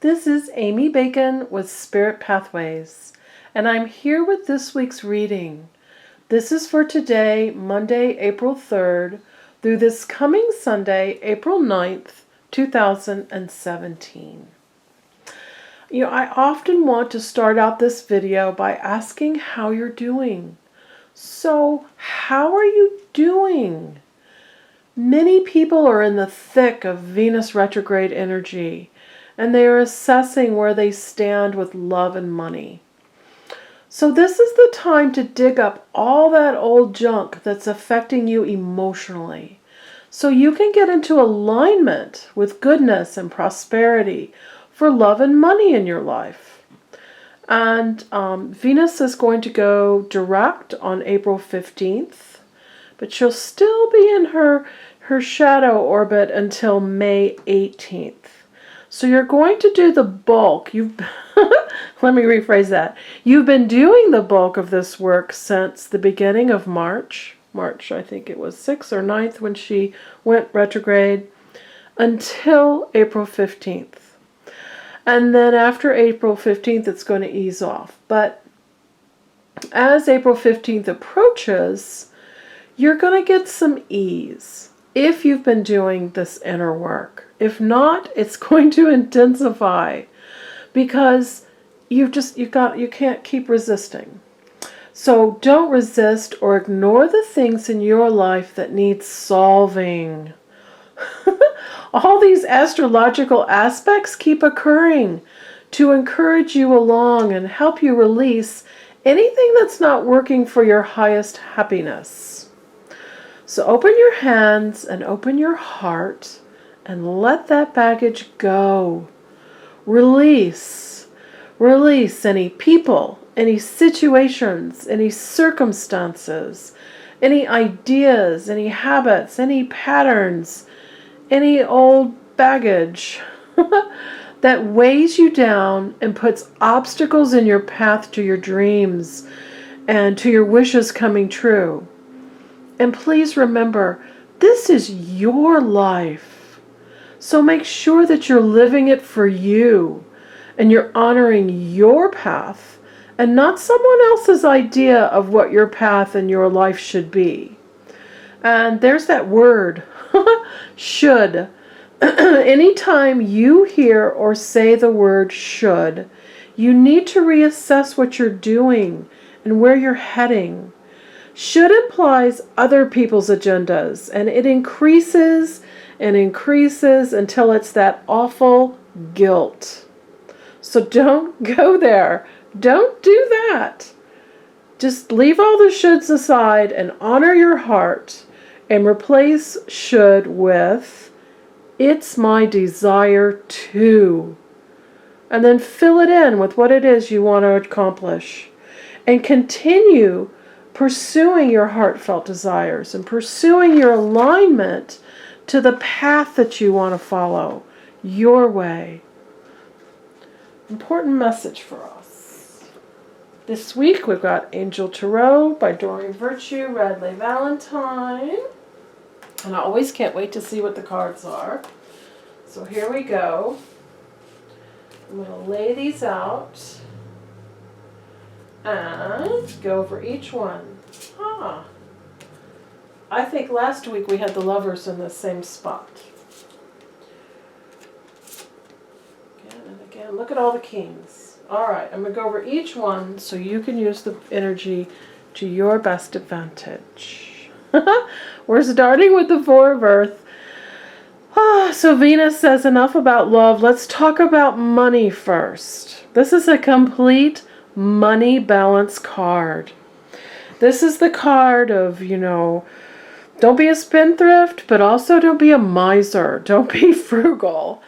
This is Amy Bacon with Spirit Pathways, and I'm here with this week's reading. This is for today, Monday, April 3rd, through this coming Sunday, April 9th, 2017. I often want to start out this video by asking how you're doing. So, how are you doing? Many people are in the thick of Venus retrograde energy, and they are assessing where they stand with love and money. So this is the time to dig up all that old junk that's affecting you emotionally, so you can get into alignment with goodness and prosperity for love and money in your life. And Venus is going to go direct on April 15th, but she'll still be in her shadow orbit until May 18th. So you're going to do the bulk. Let me rephrase that. You've been doing the bulk of this work since the beginning of March. I think it was 6th or 9th when she went retrograde, until April 15th. And then after April 15th, it's going to ease off. But as April 15th approaches, you're going to get some ease if you've been doing this inner work. If not, it's going to intensify because you can't keep resisting. So don't resist or ignore the things in your life that need solving. All these astrological aspects keep occurring to encourage you along and help you release anything that's not working for your highest happiness. So open your hands and open your heart and let that baggage go. Release any people, any situations, any circumstances, any ideas, any habits, any patterns, any old baggage that weighs you down and puts obstacles in your path to your dreams and to your wishes coming true. And please remember, this is your life. So make sure that you're living it for you and you're honoring your path and not someone else's idea of what your path and your life should be. And there's that word, should. Anytime you hear or say the word should, you need to reassess what you're doing and where you're heading. Should implies other people's agendas, and it increases and increases until it's that awful guilt. So don't go there. Don't do that. Just leave all the shoulds aside and honor your heart and replace should with it's my desire to. And then fill it in with what it is you want to accomplish. And continue pursuing your heartfelt desires and pursuing your alignment to the path that you want to follow, your way. Important message for us. This week we've got Angel Tarot by Doreen Virtue, Radleigh, Valentine. And I always can't wait to see what the cards are. So here we go. I'm going to lay these out and go over each one. I think last week we had the Lovers in the same spot. Again and again. Look at all the Kings. Alright, I'm going to go over each one so you can use the energy to your best advantage. We're starting with the Four of Earth. So Venus says enough about love. Let's talk about money first. This is a complete money balance card. This is the card of, don't be a spendthrift, but also don't be a miser. Don't be frugal.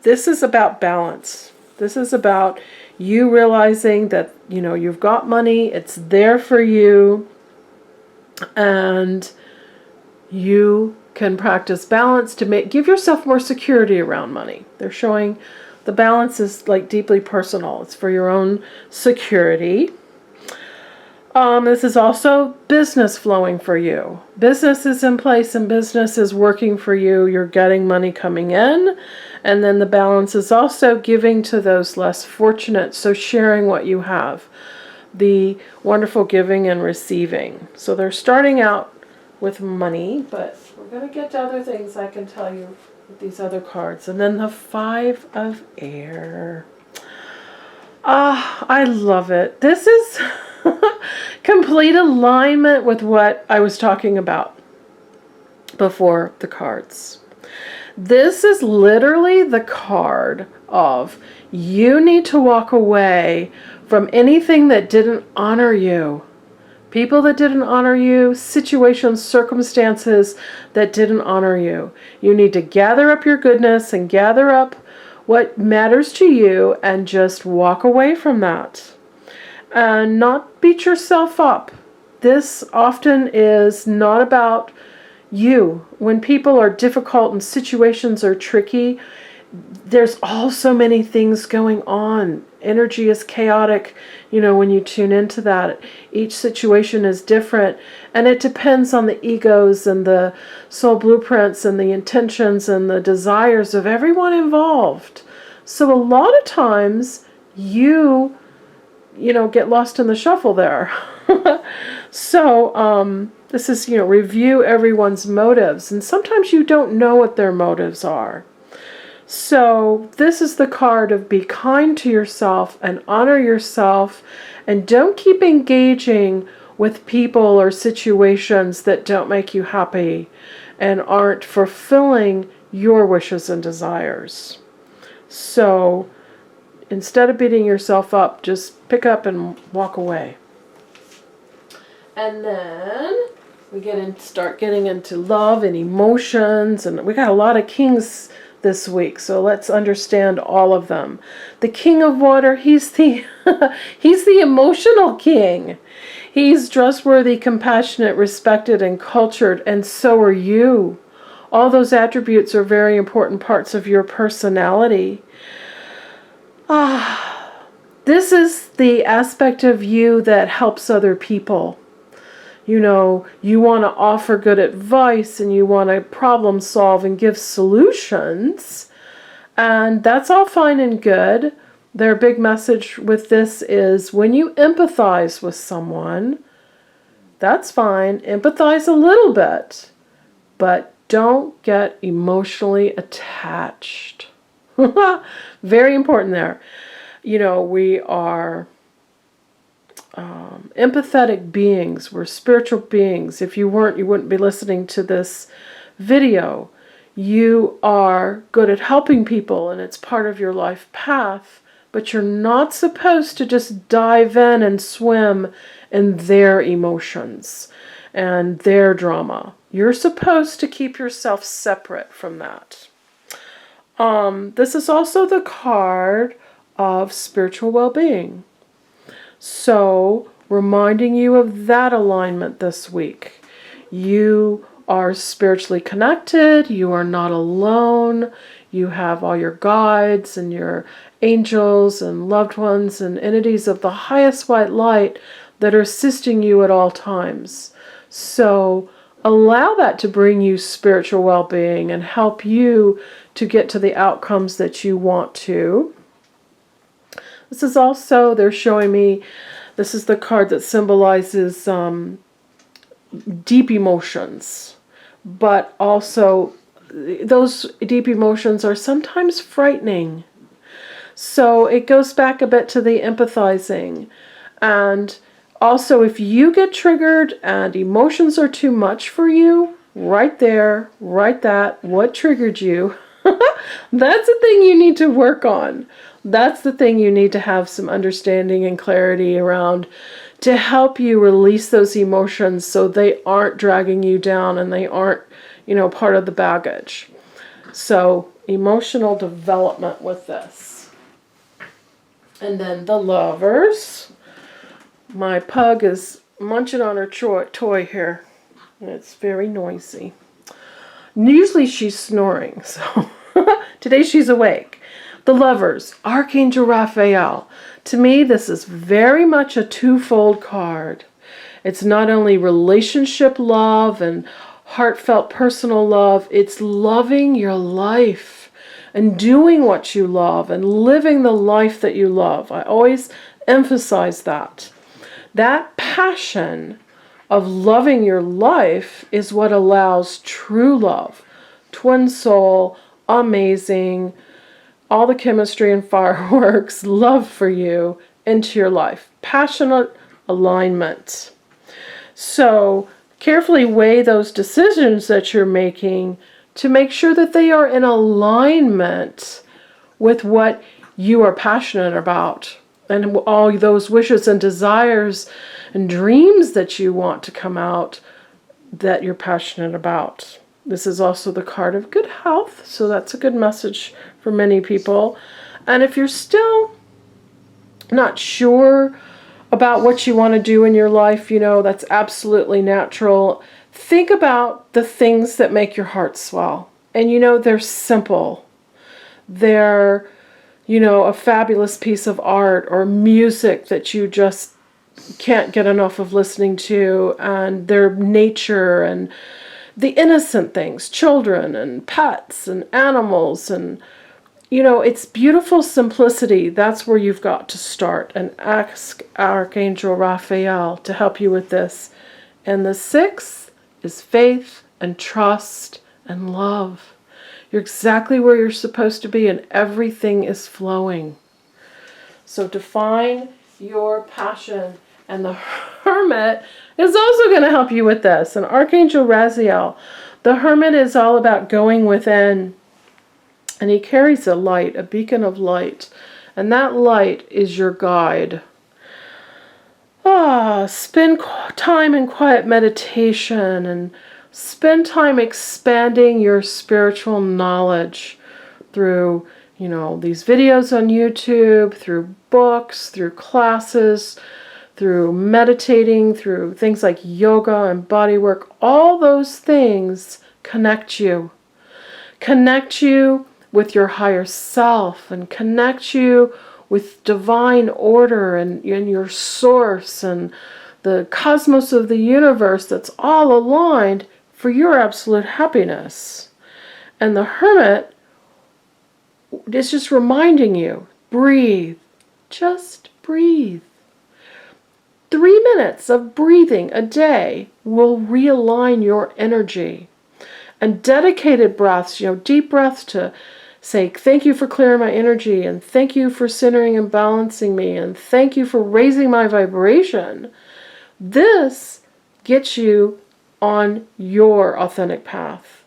This is about balance. This is about you realizing that, you've got money, it's there for you, and you can practice balance to give yourself more security around money. They're showing the balance is like deeply personal. It's for your own security. This is also business flowing for you. Business is in place and business is working for you. You're getting money coming in. And then the balance is also giving to those less fortunate. So sharing what you have. The wonderful giving and receiving. So they're starting out with money, but we're going to get to other things I can tell you with these other cards. And then the 5 of Air. I love it. This is complete alignment with what I was talking about before the cards. This is literally the card of you need to walk away from anything that didn't honor you. People that didn't honor you, situations, circumstances that didn't honor you. You need to gather up your goodness and gather up what matters to you and just walk away from that. And not beat yourself up. This often is not about you. When people are difficult and situations are tricky, there's also many things going on. Energy is chaotic, when you tune into that. Each situation is different, and it depends on the egos and the soul blueprints and the intentions and the desires of everyone involved. So a lot of times you get lost in the shuffle there. So this is, review everyone's motives. And sometimes you don't know what their motives are. So this is the card of be kind to yourself and honor yourself. And don't keep engaging with people or situations that don't make you happy and aren't fulfilling your wishes and desires. So instead of beating yourself up, just pick up and walk away. And then we start getting into love and emotions, and we got a lot of kings this week, so let's understand all of them. The King of Water, he's the emotional king. He's trustworthy, compassionate, respected, and cultured, and so are you. All those attributes are very important parts of your personality. This is the aspect of you that helps other people. You want to offer good advice and you want to problem solve and give solutions. And that's all fine and good. Their big message with this is when you empathize with someone, that's fine. Empathize a little bit, but don't get emotionally attached. Very important there. We are empathetic beings. We're spiritual beings. If you weren't, you wouldn't be listening to this video. You are good at helping people and it's part of your life path, but you're not supposed to just dive in and swim in their emotions and their drama. You're supposed to keep yourself separate from that. This is also the card of spiritual well-being. So, reminding you of that alignment this week. You are spiritually connected. You are not alone. You have all your guides and your angels and loved ones and entities of the highest white light that are assisting you at all times. So, allow that to bring you spiritual well-being and help you to get to the outcomes that you want to. This is also, they're showing me, this is the card that symbolizes deep emotions. But also, those deep emotions are sometimes frightening. So it goes back a bit to the empathizing. And also, if you get triggered and emotions are too much for you, right there, write that, what triggered you. That's the thing you need to work on. That's the thing you need to have some understanding and clarity around to help you release those emotions so they aren't dragging you down and they aren't, part of the baggage. So, emotional development with this. And then the Lovers. My pug is munching on her toy here. It's very noisy. Usually she's snoring, so today she's awake. The Lovers, Archangel Raphael. To me, this is very much a twofold card. It's not only relationship love and heartfelt personal love, it's loving your life and doing what you love and living the life that you love. I always emphasize that. That passion of loving your life is what allows true love, twin soul, amazing, all the chemistry and fireworks, love for you into your life. Passionate alignment. So carefully weigh those decisions that you're making to make sure that they are in alignment with what you are passionate about and all those wishes and desires and dreams that you want to come out that you're passionate about. This is also the card of good health, so that's a good message for many people. And if you're still not sure about what you want to do in your life, you know, that's absolutely natural. Think about the things that make your heart swell. And you know, they're simple. They're, you know, a fabulous piece of art or music that you just can't get enough of listening to, and their nature and the innocent things, children and pets and animals, and you know, it's beautiful simplicity. That's where you've got to start, and ask Archangel Raphael to help you with this. And the 6th is faith and trust and love. You're exactly where you're supposed to be, and everything is flowing. So define your passion. And the Hermit is also going to help you with this. And Archangel Raziel, the Hermit is all about going within. And he carries a light, a beacon of light. And that light is your guide. Spend time in quiet meditation and spend time expanding your spiritual knowledge through, you know, these videos on YouTube, through books, through classes, through meditating, through things like yoga and body work. All those things connect you. Connect you with your higher self and connect you with divine order and your source and the cosmos of the universe that's all aligned for your absolute happiness. And the Hermit is just reminding you, breathe. Just breathe. 3 minutes of breathing a day will realign your energy. And dedicated breaths, you know, deep breaths to say, thank you for clearing my energy, and thank you for centering and balancing me, and thank you for raising my vibration. This gets you on your authentic path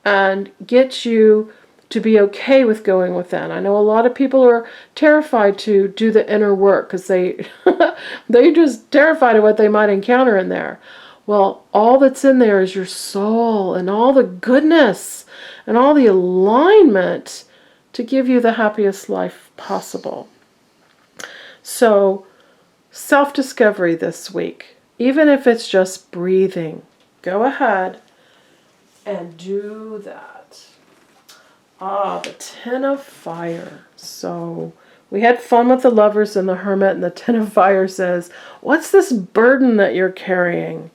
and gets you to be okay with going within. I know a lot of people are terrified to do the inner work because they're just terrified of what they might encounter in there. Well, all that's in there is your soul and all the goodness and all the alignment to give you the happiest life possible. So, self-discovery this week, even if it's just breathing, go ahead and do that. The Ten of Fire. So we had fun with the Lovers and the Hermit, and the Ten of Fire says, what's this burden that you're carrying?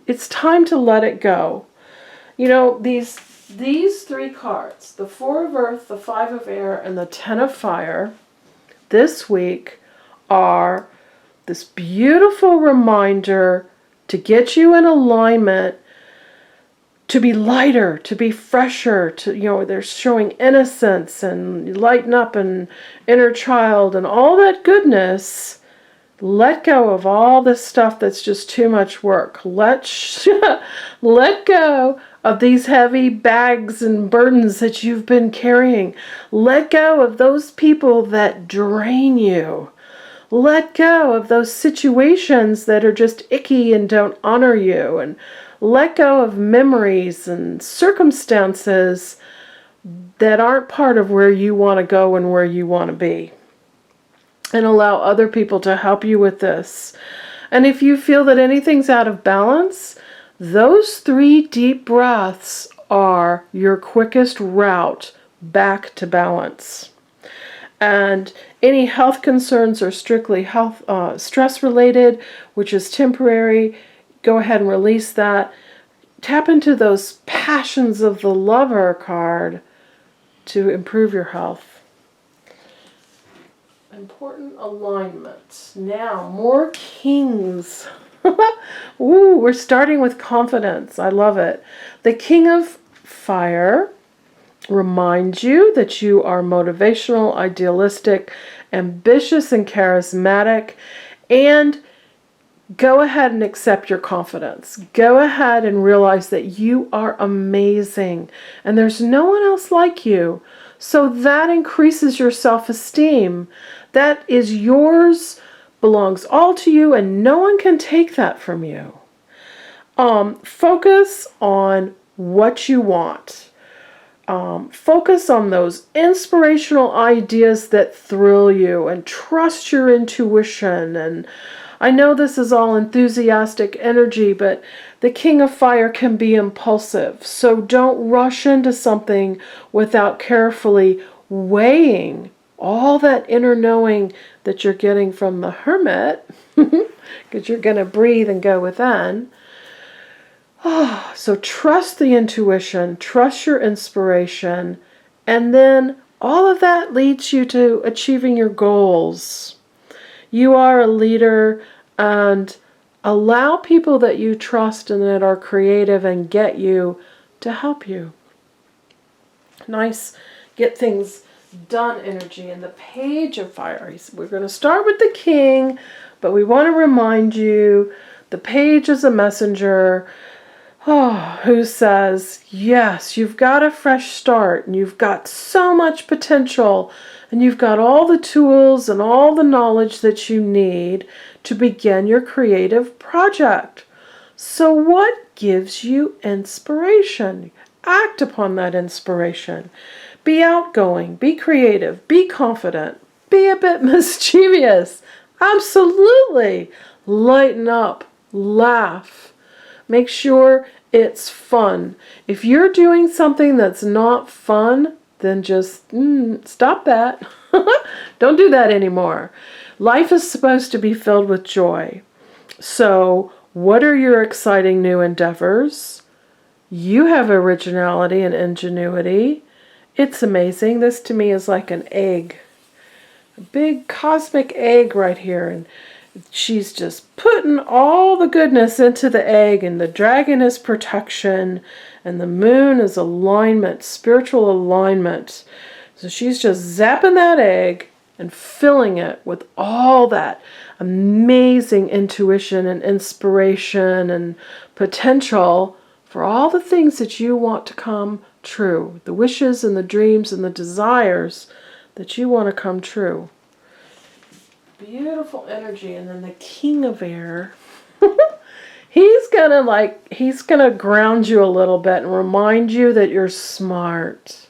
It's time to let it go. You know, these 3 cards, the 4 of Earth, the 5 of Air, and the 10 of Fire, this week are this beautiful reminder to get you in alignment, to be lighter, to be fresher, to, you know, they're showing innocence and lighten up and inner child and all that goodness. Let go of all this stuff that's just too much work. Let go of these heavy bags and burdens that you've been carrying. Let go of those people that drain you. Let go of those situations that are just icky and don't honor you. And let go of memories and circumstances that aren't part of where you want to go and where you want to be. And allow other people to help you with this. And if you feel that anything's out of balance, those 3 deep breaths are your quickest route back to balance. And any health concerns are strictly stress related, which is temporary. Go ahead and release that. Tap into those passions of the Lover card to improve your health. Important alignment. Now, more Kings. Ooh, we're starting with confidence. I love it. The King of Fire reminds you that you are motivational, idealistic, ambitious, and charismatic. And go ahead and accept your confidence. Go ahead and realize that you are amazing and there's no one else like you. So that increases your self-esteem. That is yours, belongs all to you, and no one can take that from you. Focus on what you want. Focus on those inspirational ideas that thrill you and trust your intuition. And I know this is all enthusiastic energy, but the King of Fire can be impulsive. So don't rush into something without carefully weighing all that inner knowing that you're getting from the Hermit, because you're going to breathe and go within. So trust the intuition, trust your inspiration, and then all of that leads you to achieving your goals. You are a leader, and allow people that you trust and that are creative and get you to help you. Nice, get things done energy. And the Page of Fire. We're going to start with the King, but we want to remind you the Page is a messenger who says, yes, you've got a fresh start and you've got so much potential and you've got all the tools and all the knowledge that you need to begin your creative project. So what gives you inspiration? Act upon that inspiration. Be outgoing, be creative, be confident, be a bit mischievous. Absolutely. Lighten up, laugh. Make sure it's fun. If you're doing something that's not fun, then just stop that. Don't do that anymore. Life is supposed to be filled with joy. So, what are your exciting new endeavors? You have originality and ingenuity. It's amazing. This to me is like an egg. A big cosmic egg right here. And she's just putting all the goodness into the egg, and the dragon is protection, and the moon is alignment, spiritual alignment. So she's just zapping that egg and filling it with all that amazing intuition and inspiration and potential for all the things that you want to come true, the wishes and the dreams and the desires that you want to come true. Beautiful energy. And then the King of Air, he's gonna ground you a little bit and remind you that you're smart.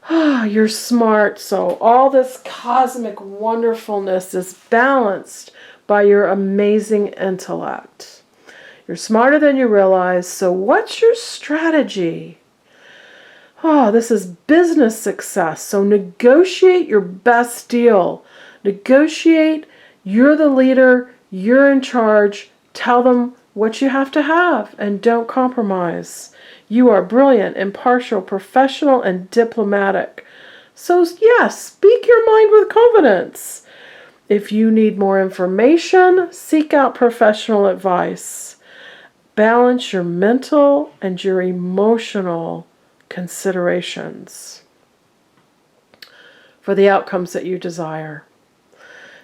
You're smart. So all this cosmic wonderfulness is balanced by your amazing intellect. You're smarter than you realize. So what's your strategy? This is business success. So negotiate your best deal. Negotiate. You're the leader. You're in charge. Tell them what you have to have and don't compromise. You are brilliant, impartial, professional, and diplomatic. So yes, speak your mind with confidence. If you need more information, seek out professional advice. Balance your mental and your emotional considerations for the outcomes that you desire.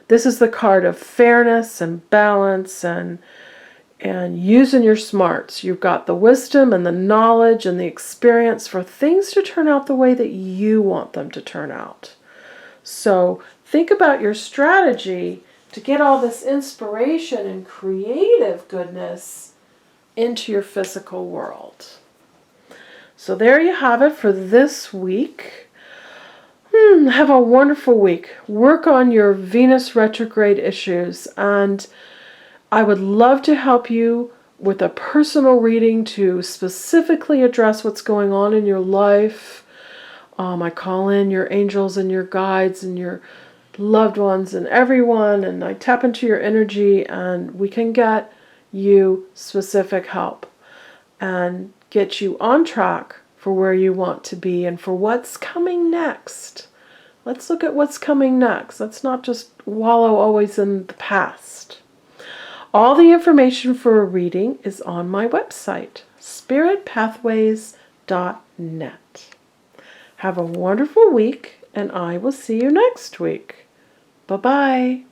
This is the card of fairness and balance and using your smarts. You've got the wisdom and the knowledge and the experience for things to turn out the way that you want them to turn out. So think about your strategy to get all this inspiration and creative goodness into your physical world. So there you have it for this week. Have a wonderful week. Work on your Venus retrograde issues, and I would love to help you with a personal reading to specifically address what's going on in your life. I call in your angels and your guides and your loved ones and everyone, and I tap into your energy, and we can get you specific help and get you on track for where you want to be and for what's coming next. Let's look at what's coming next. Let's not just wallow always in the past. All the information for a reading is on my website, spiritpathways.net. Have a wonderful week, and I will see you next week. Bye-bye.